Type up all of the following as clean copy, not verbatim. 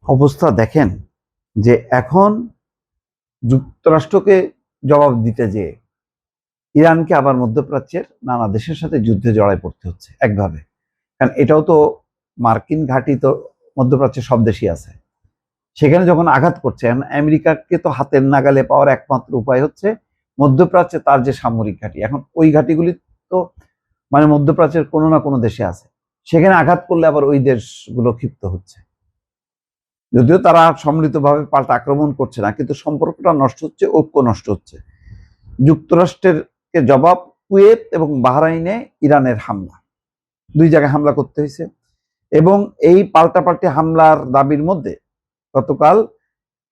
অবস্থা দেখেন যে এখন যুক্তরাষ্ট্রকে জবাব দিতে যেয়ে ইরানকে আবার মধ্যপ্রাচ্যের নানা দেশের সাথে যুদ্ধে জড়ায় পড়তে হচ্ছে একভাবে। কারণ এটাও তো মার্কিন ঘাঁটি তো মধ্যপ্রাচ্যের সব দেশই আছে, সেখানে যখন আঘাত করছেন আমেরিকাকে তো হাতের নাগালে পাওয়ার একমাত্র উপায় হচ্ছে মধ্যপ্রাচ্যে তার যে সামরিক ঘাঁটি, এখন ওই ঘাঁটিগুলি তো মানে মধ্যপ্রাচ্যের কোনো না কোনো দেশে আছে, সেখানে আঘাত করলে আবার ওই দেশগুলো ক্ষিপ্ত হচ্ছে। যদিও তারা সম্মিলিতভাবে পাল্টা আক্রমণ করছে না, কিন্তু সম্পর্কটা নষ্ট হচ্ছে, ঐক্য নষ্ট হচ্ছে। যুক্তরাষ্ট্রের জবাব কুয়েত এবং বাহরাইনে ইরানের হামলা, দুই জায়গায় হামলা করতে হয়েছে। এবং এই পাল্টাপাল্টি হামলার দাবির মধ্যে গতকাল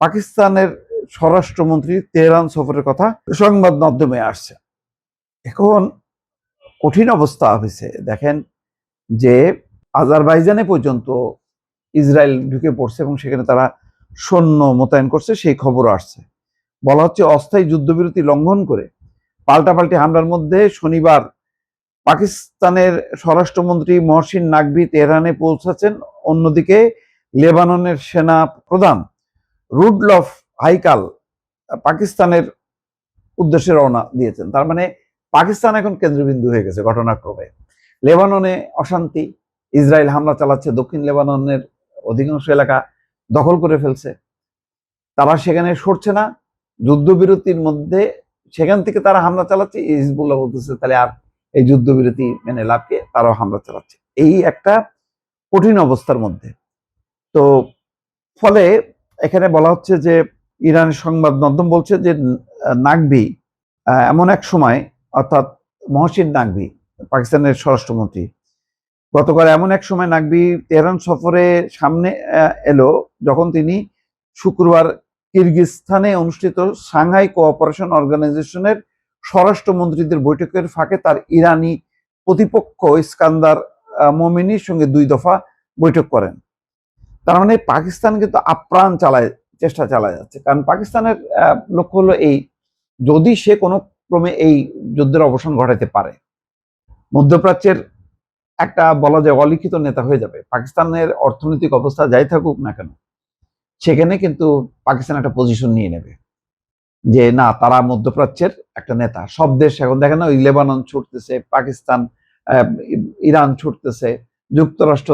পাকিস্তানের স্বরাষ্ট্রমন্ত্রী তেহরান সফরের কথা সংবাদ মাধ্যমে আসছে। এখন কঠিন অবস্থা হয়েছে দেখেন যে আজারবাইজানে পর্যন্ত ইসরায়েল ঢুকে পড়ছে এবং সেখানে তারা সৈন্য মোতায়েন করছে, সেই খবরও আসছে। বলা হচ্ছে অস্থায়ী যুদ্ধবিরতি লঙ্ঘন করে পাল্টাপাল্টি হামলার মধ্যে শনিবার পাকিস্তানের স্বরাষ্ট্রমন্ত্রী মহসিন নাকভি তেহরানে পৌঁছাচ্ছেন। অন্যদিকে লেবাননের সেনা প্রধান রুডলফ হাইকাল পাকিস্তানের উদ্দেশ্যে রওনা দিয়েছেন। তার মানে পাকিস্তান এখন কেন্দ্রবিন্দু হয়ে গেছে ঘটনাক্রমে। লেবাননে অশান্তি, ইসরায়েল হামলা চালাচ্ছে, দক্ষিণ লেবাননের অধিকাংশ এলাকা দখল করে ফেলছে, তারা সেখানে সরছে না। যুদ্ধবিরতির মধ্যে সেখান থেকে তারা হামলা চালাচ্ছে, হিজবুল্লাহ বলতেছে তাহলে আর এই যুদ্ধবিরতি মেনে লাভকে, তারাও হামলা চালাচ্ছে। এই একটা কঠিন অবস্থার মধ্যে তো ফলে এখানে বলা হচ্ছে যে ইরানের সংবাদ মাধ্যম বলছে যে নাকভি এমন এক সময়, অর্থাৎ মহসিন নাকভি পাকিস্তানের স্বরাষ্ট্রমন্ত্রী, গতকাল এমন এক সময় নাকভি তেহরান সফরে সামনে এলো যখন তিনি শুক্রবার কিরগিজস্তানে অনুষ্ঠিত সাংহাই কোঅপারেশন অর্গানাইজেশনের স্বরাষ্ট্রমন্ত্রীদের বৈঠকের ফাঁকে তার ইরানি প্রতিপক্ষ ইস্কান্দার মোমিনির সঙ্গে 2 দফা বৈঠক করেন। তার মানে পাকিস্তান কিন্তু আপ্রাণ চেষ্টা চালায় যাচ্ছে, কারণ পাকিস্তানের লক্ষ্য হলো এই, যদি সে কোনো ক্রমে এই যুদ্ধের অবসান ঘটাতে পারে, মধ্যপ্রাচ্যের একটা বলা যায় অলিখিত নেতা হয়ে যাবে। পাকিস্তানের অর্থনৈতিক অবস্থা যাই থাকুক না কেন, সেখানে কিন্তু পাকিস্তান একটা পজিশন নিয়ে নেবে যে না, তারা মধ্যপ্রাচ্যের একটা নেতা। সব দেশ এখন দেখেন না, ওই লেবানন ছুটতেছে, পাকিস্তান, ইরান ছুটতেছে, যুক্তরাষ্ট্র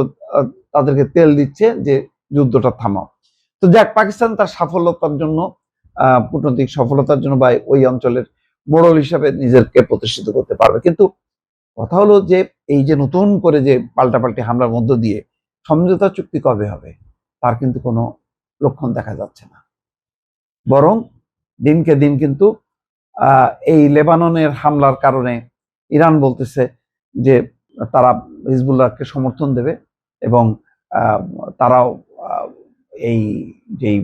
তাদেরকে তেল দিচ্ছে যে যুদ্ধটা থামাও। তো যাক, পাকিস্তান তার সাফল্যতার জন্য, কূটনৈতিক সফলতার জন্য বা ওই অঞ্চলের মোড়ল হিসাবে নিজেকে প্রতিষ্ঠিত করতে পারবে। কিন্তু কথা হলো যে এই যে নতুন করে যে পাল্টাপাল্টি হামলার মধ্য দিয়ে সমঝোতা চুক্তি কবে হবে, তার কিন্তু কোনো লক্ষণ দেখা যাচ্ছে না। বরং দিনকে দিন কিন্তু এই লেবাননের হামলার কারণে ইরান বলতেছে যে তারা হিজবুল্লাহকে সমর্থন দেবে এবং তারাও এই যেই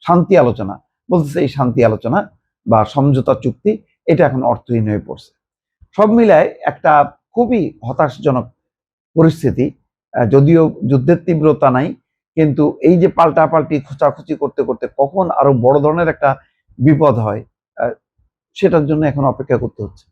শান্তি আলোচনা বলতেছে, এই শান্তি আলোচনা বা সমঝোতা চুক্তি এটা এখন অর্থহীন হয়ে পড়ছে। সব মিলায় একটা খুবই হতাশজনক পরিস্থিতি। যদিও যুদ্ধের তীব্রতা নাই, কিন্তু এই যে পাল্টাপাল্টি খোঁচাখুচি করতে করতে কখন আরো বড় ধরনের একটা বিপদ হয়, সেটার জন্য এখন অপেক্ষা করতে হচ্ছে।